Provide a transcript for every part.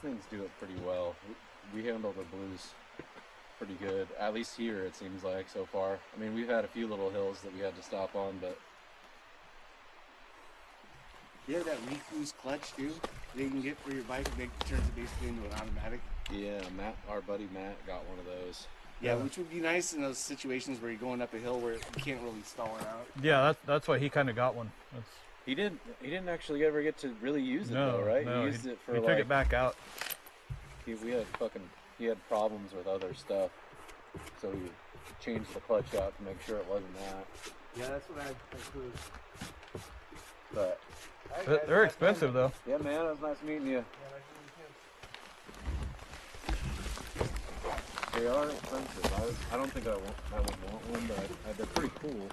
things do it pretty well. We handle the blues pretty good, at least here it seems like so far. I mean, we've had a few little hills that we had to stop on, but You have that refuse clutch too that you can get for your bike that turns it basically into an automatic. yeah, Matt, our buddy Matt, got one of those. Yeah, which would be nice in those situations where you're going up a hill where you can't really stall it out. Yeah, that's why he kind of got one. That's, He didn't actually ever get to really use it no, though, right? no, He used it for he like took it back out. he had problems with other stuff, so he changed the clutch out to make sure it wasn't that. Yeah, that's what I include. But They're expensive though. yeah, man, it was nice meeting you. They are expensive. I don't think I would want one, but they're pretty cool.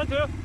wanted to.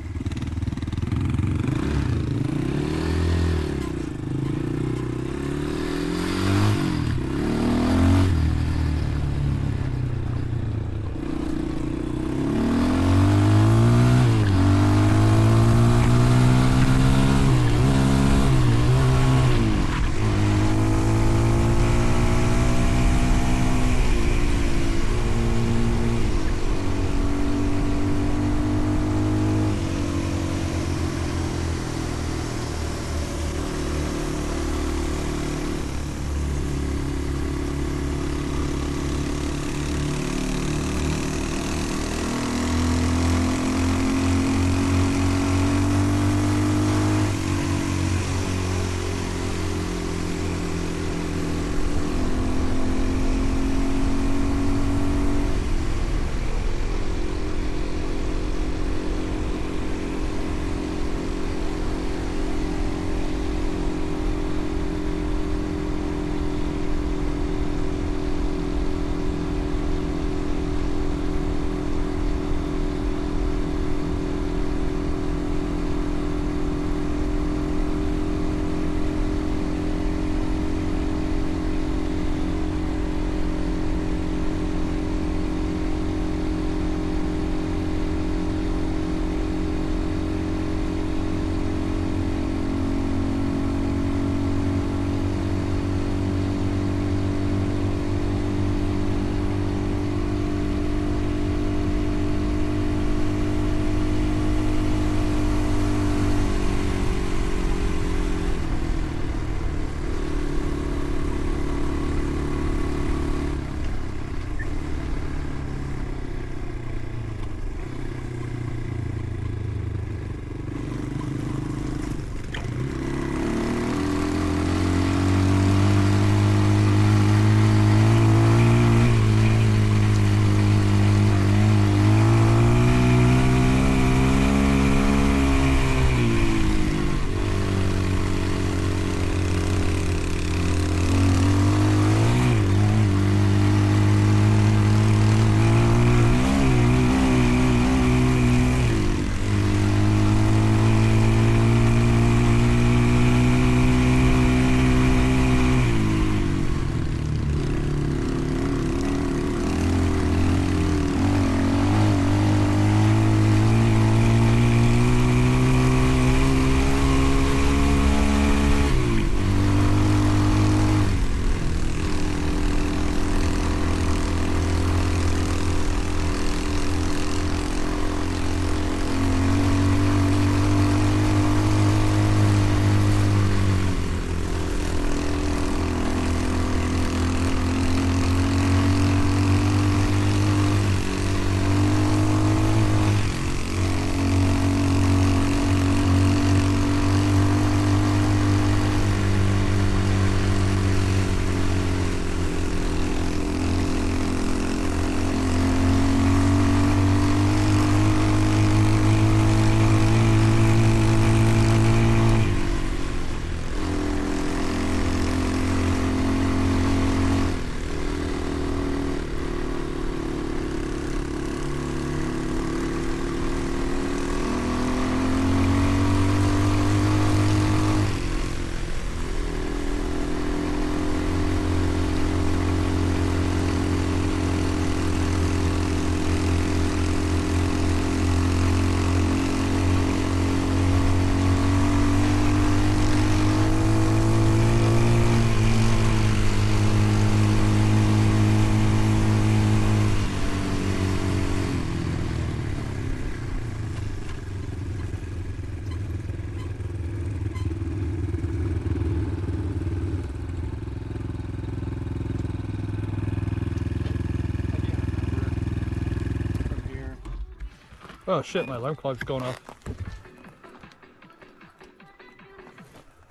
Oh shit, my alarm clock's going off.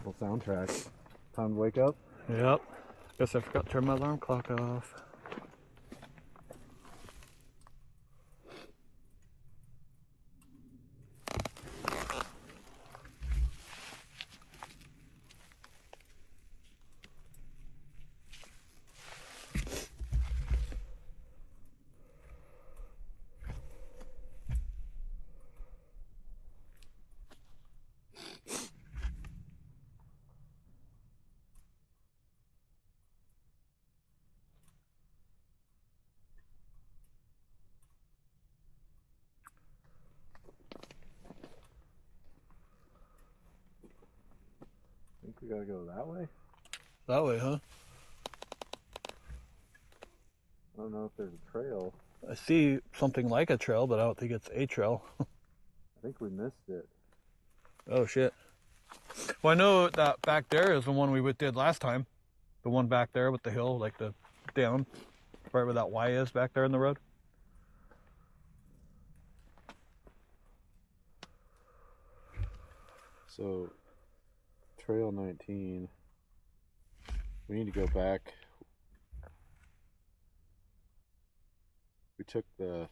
Little soundtrack. Time to wake up. Yep. Guess I forgot to turn my alarm clock off. We gotta go that way? That way, huh? I don't know if there's a trail. I see something like a trail, but I don't think it's a trail. I think we missed it. Oh, shit. Well, I know that back there is the one we did last time. The one back there with the hill, like the down, right where that Y is back there in the road. So, Trail 19. We need to go back. We took the...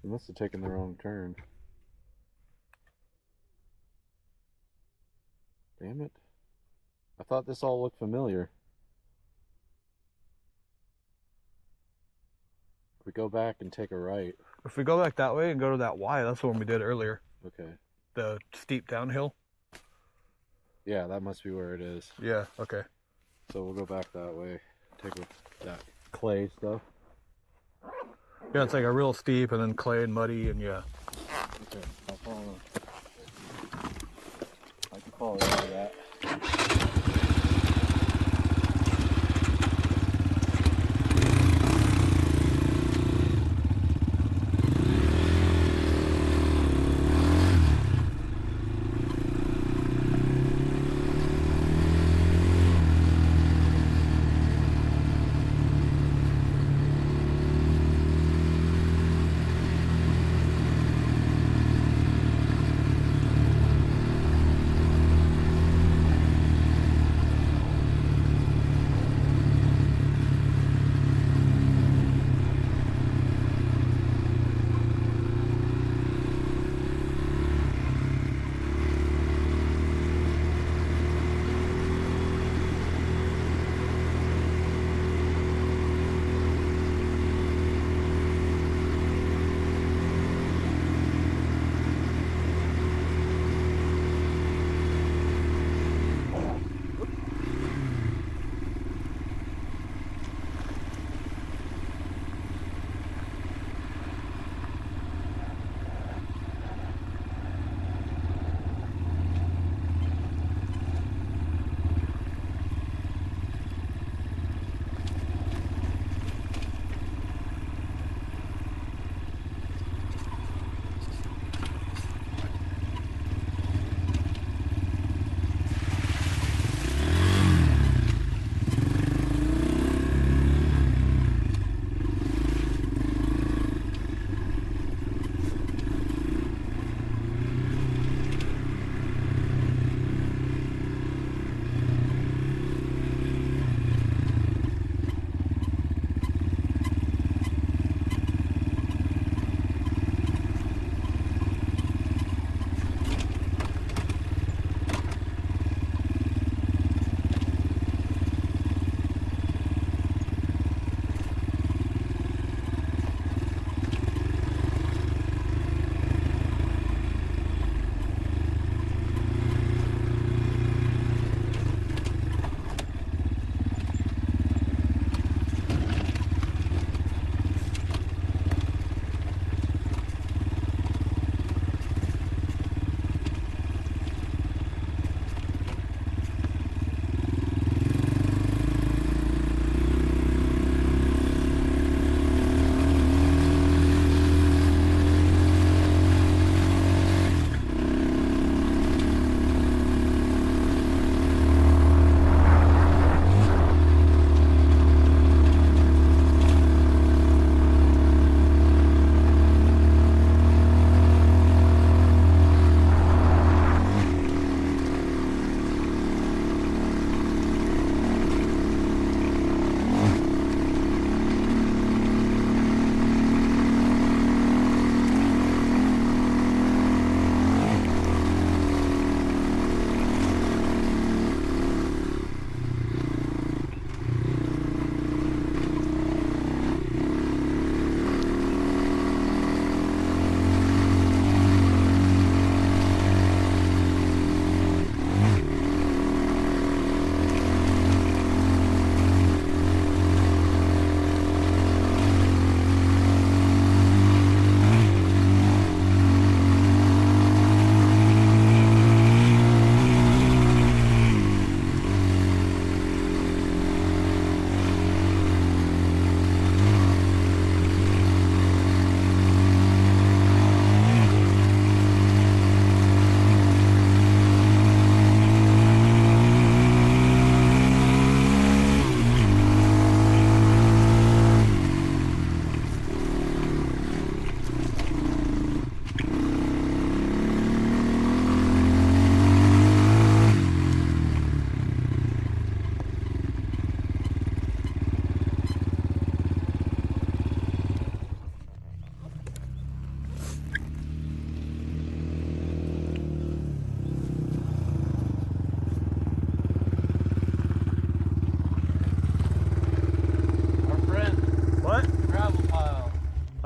We must have taken the wrong turn. Damn it. I thought this all looked familiar. We go back and take a right. If we go back that way and go to that Y, that's the one we did earlier. Okay. The steep downhill. Yeah, that must be where it is. Yeah, okay. So we'll go back that way. Take that clay stuff. Yeah, it's like a real steep and then clay and muddy and yeah. Okay, I'll follow. I can follow all that.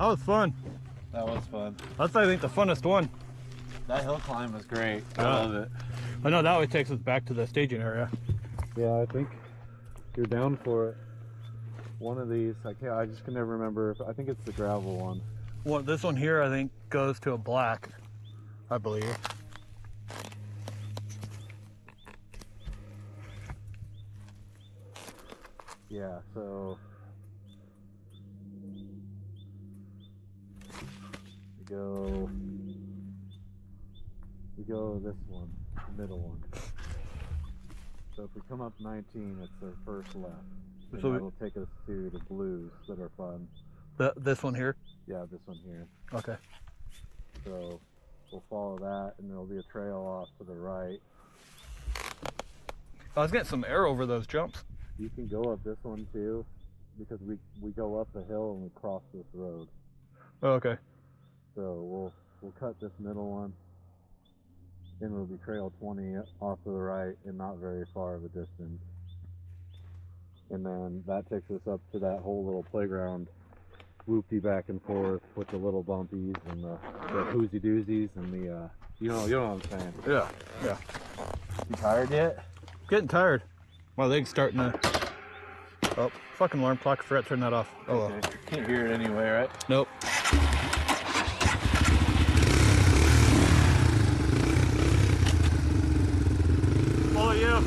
That was fun. That was fun. That's, I think, the funnest one. That hill climb was great. I Yeah. love it. I know that always takes us back to the staging area. Yeah, I think you're down for it. One of these, I just can never remember. I think it's the gravel one. Well, this one here, I think, goes to a black, I believe. Yeah, so we go this one, the middle one. So if we come up 19, it's the first left. And So that'll take us to the blues that are fun. This one here? Yeah, this one here. Okay. So we'll follow that, and there'll be a trail off to the right. I was getting some air over those jumps. You can go up this one too, because we go up the hill and we cross this road. Oh, okay. So we'll cut this middle one, and it'll be trail 20 off to the right and not very far of a distance. And then that takes us up to that whole little playground, whoopty back and forth with the little bumpies and the whoozy doozies and the you know what I'm saying. Yeah, yeah. You tired yet? Getting tired. My leg's starting to... Oh, fucking alarm clock. I forgot to turn that off. Oh, well. Okay. Can't hear it anyway, right? Nope. Follow you.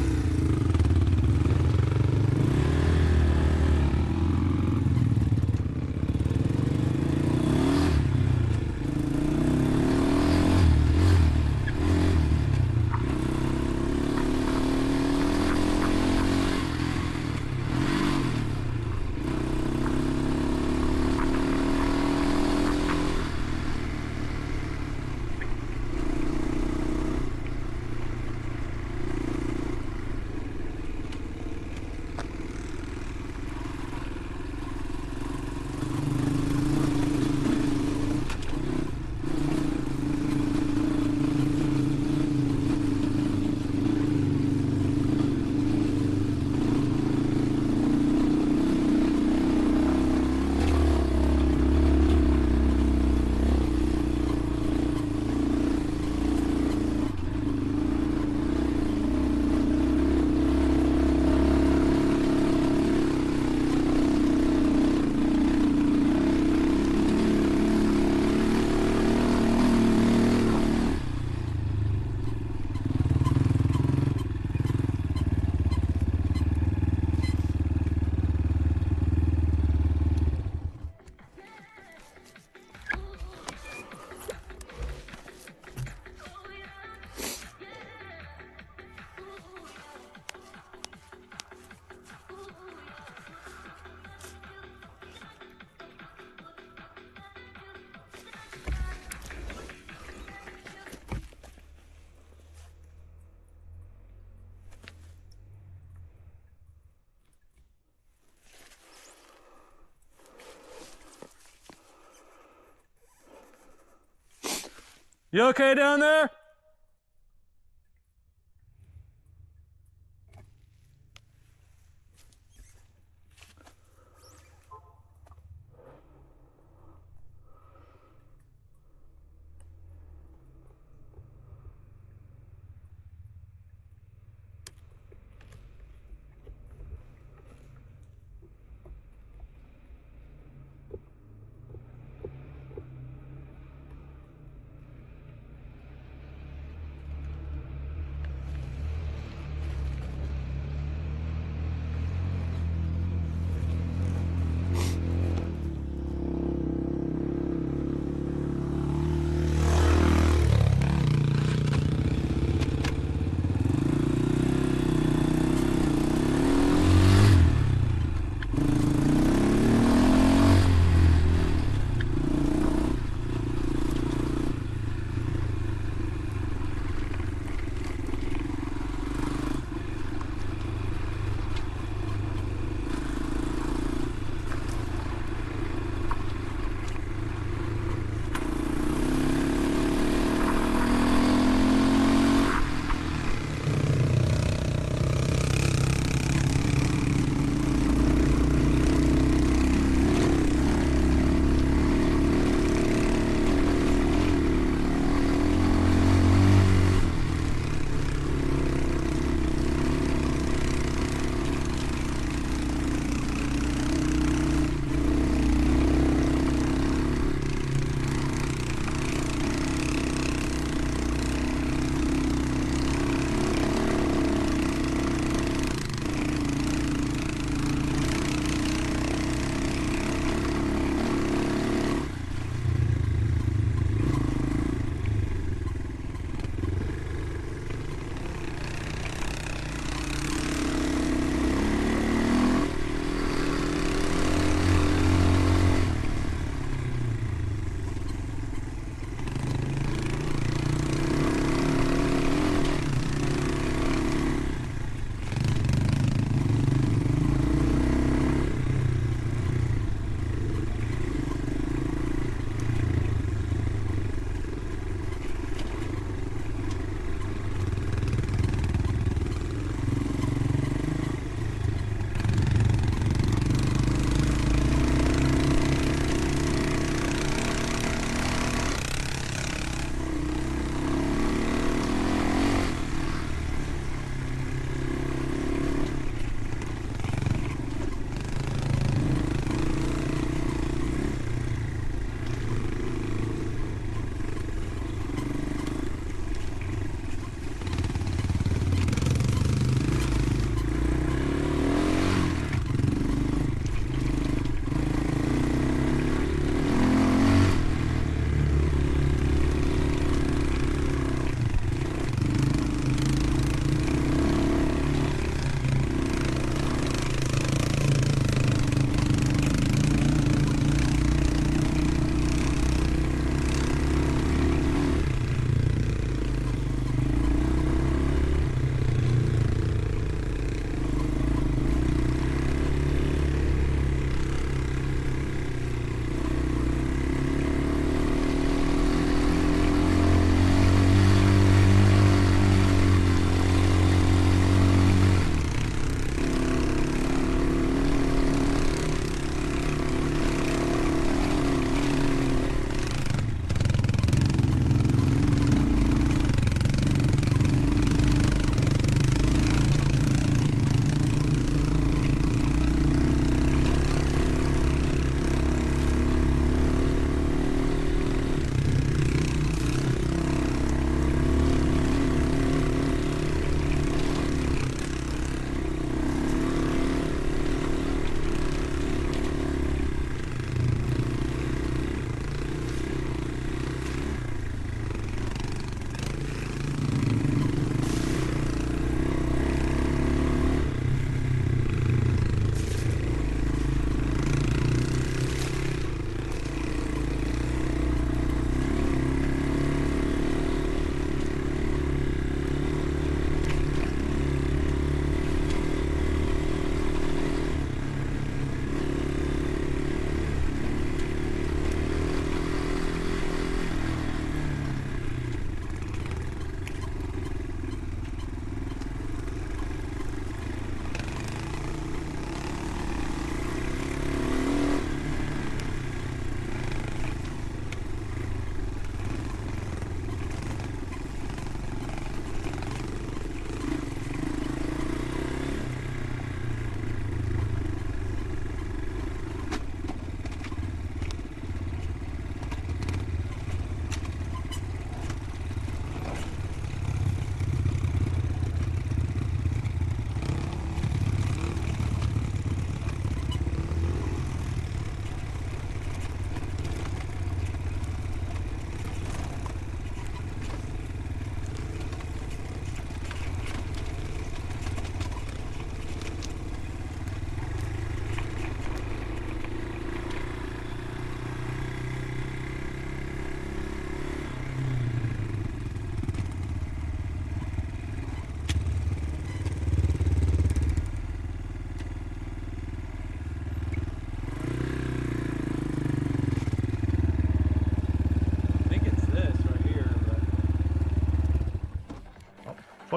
You okay down there?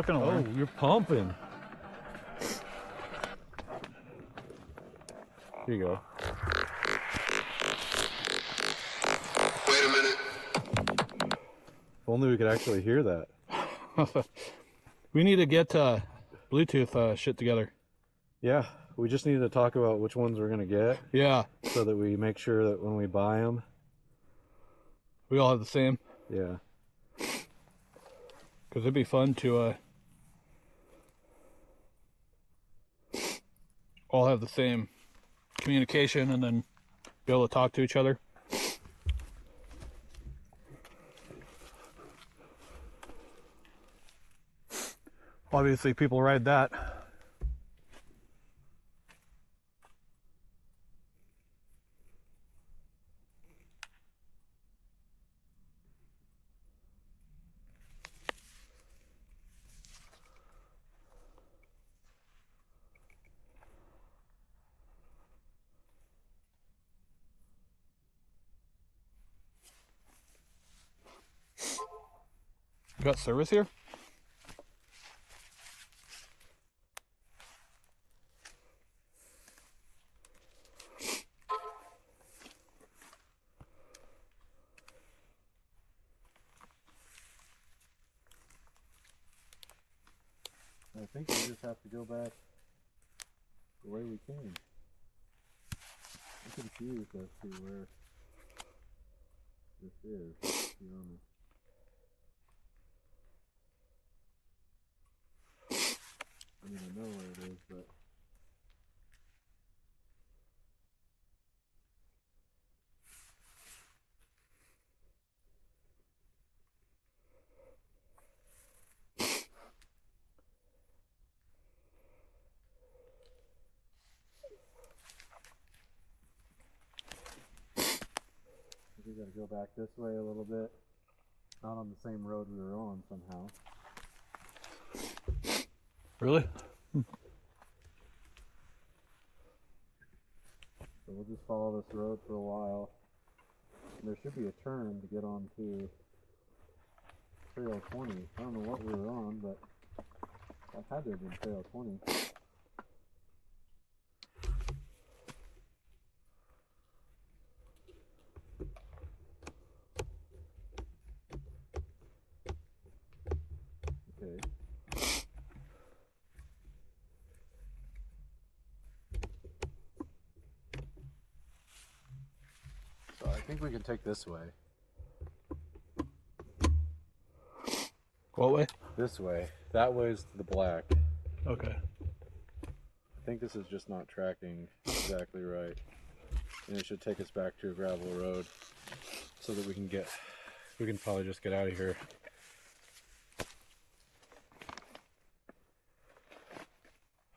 fucking Oh, alarm. you're pumping. Here you go. Wait a minute. If only we could actually hear that. We need to get Bluetooth shit together. Yeah, we just need to talk about which ones we're gonna get Yeah, so that we make sure that when we buy them, we all have the same. yeah. Because it'd be fun to all have the same communication and then be able to talk to each other. Obviously, people ride that. You got service here? I think we just have to go back the way we came. I'm confused as to where this is, to be honest. I mean, I know where it is, but we gotta go back this way a little bit. Not on the same road we were on somehow. Really? So we'll just follow this road for a while. And there should be a turn to get onto Trail 20. I don't know what we were on, but that had to have been Trail 20. Okay. So I think we can take this way. What way? This way. That way's the black. Okay. I think this is just not tracking exactly right. And it should take us back to a gravel road so that we can probably just get out of here.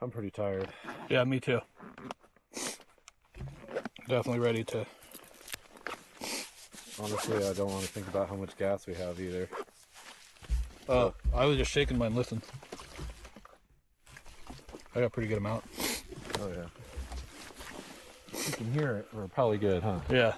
I'm pretty tired. Yeah, me too. Definitely ready to. Honestly, I don't want to think about how much gas we have either. Oh, I was just shaking mine. Listen. I got a pretty good amount. Oh yeah. You can hear it. We're probably good, huh? Yeah.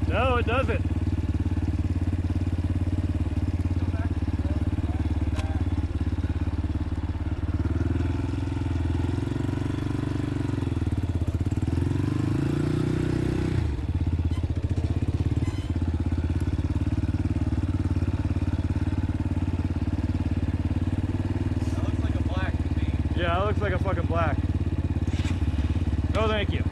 No, it doesn't. Yeah, that looks like a fucking black. No, thank you.